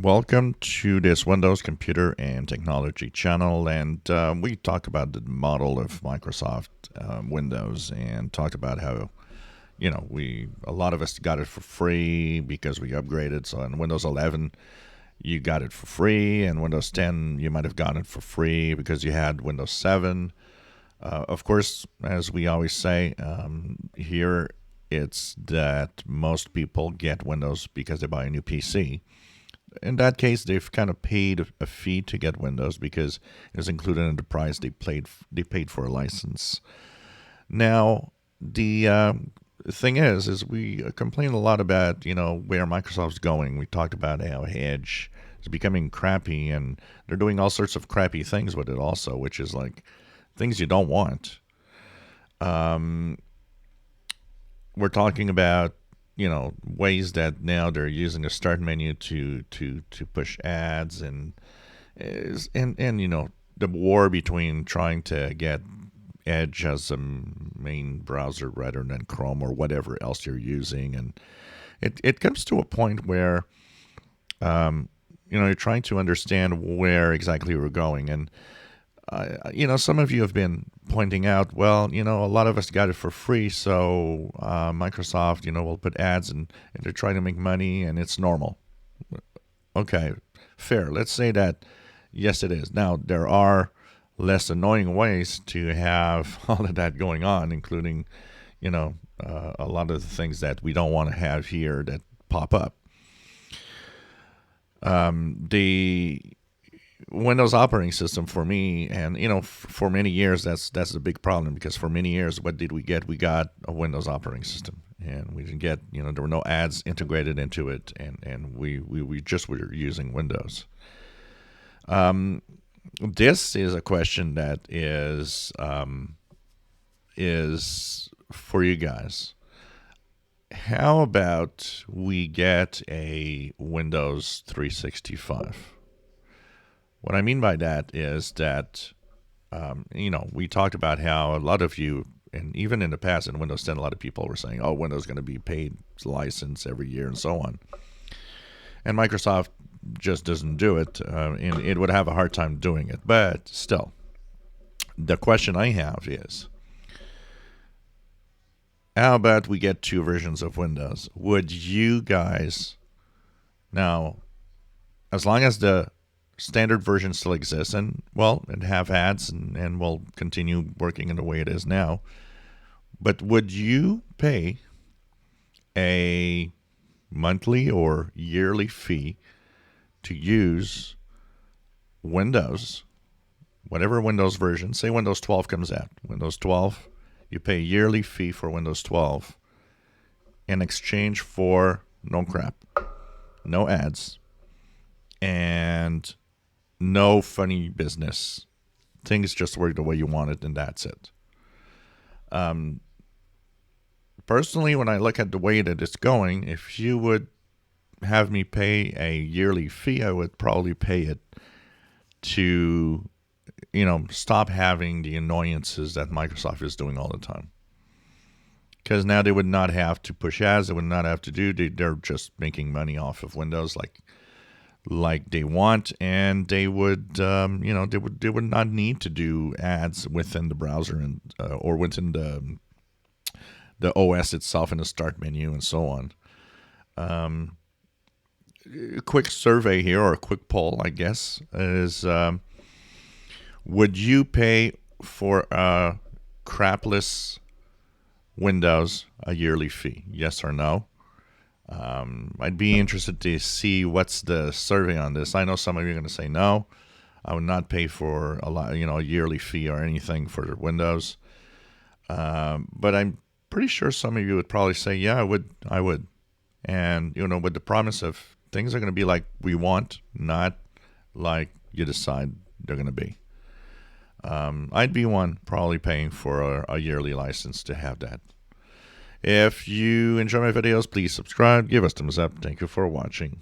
Welcome to this Windows Computer and Technology channel, and we talk about the model of Microsoft Windows, and talked about how we a lot of us got it for free because we upgraded. So in Windows 11, you got it for free, and Windows 10, you might have gotten it for free because you had Windows 7. Of course, as we always say here, it's that most people get Windows because they buy a new PC. In that case, they've kind of paid a fee to get Windows because it was included in the price they paid for a license. Now, the thing is we complain a lot about where Microsoft's going. We talked about how Edge is becoming crappy, and they're doing all sorts of crappy things with it also, which is like things you don't want. Um, we're talking about ways that now they're using the start menu to push ads, and the war between trying to get Edge as a main browser rather than Chrome or whatever else you're using. And it comes to a point where you're trying to understand where exactly we're going. And some of you have been pointing out, well, a lot of us got it for free, so Microsoft, will put ads, and they're trying to make money, and it's normal. Okay, fair. Let's say that, yes, it is. Now, there are less annoying ways to have all of that going on, including, a lot of the things that we don't want to have here that pop up. The Windows operating system for me, and for many years, that's a big problem, because for many years, what did we get? We got a Windows operating system, and we didn't get, there were no ads integrated into it, and we just were using Windows. This is a question that is for you guys. How about we get a Windows 365? What I mean by that is that, we talked about how a lot of you, and even in the past in Windows 10, a lot of people were saying, oh, Windows is going to be paid license every year and so on. And Microsoft just doesn't do it, and it would have a hard time doing it. But still, the question I have is, how about we get two versions of Windows? Would you guys, now, as long as the standard version still exists, and have ads, and will continue working in the way it is now, but would you pay a monthly or yearly fee to use Windows, whatever Windows version? Say Windows 12 comes out. Windows 12, you pay a yearly fee for Windows 12 in exchange for no crap, no ads, and no funny business. Things just work the way you want it, and that's it. Personally, when I look at the way that it's going, if you would have me pay a yearly fee, I would probably pay it to, stop having the annoyances that Microsoft is doing all the time. Because now they would not have to push ads. They would not have to do. They're just making money off of Windows, like they want, and they would, they would not need to do ads within the browser, and or within the OS itself in the start menu and so on. A quick survey here, or a quick poll, I guess, is would you pay for a crapless Windows a yearly fee? Yes or no? I'd be interested to see what's the survey on this. I know some of you are going to say no. I would not pay for a yearly fee or anything for Windows. But I'm pretty sure some of you would probably say, yeah, I would. And, with the promise of things are going to be like we want, not like you decide they're going to be. I'd be one probably paying for a yearly license to have that. If you enjoy my videos, please subscribe, give us thumbs up. Thank you for watching.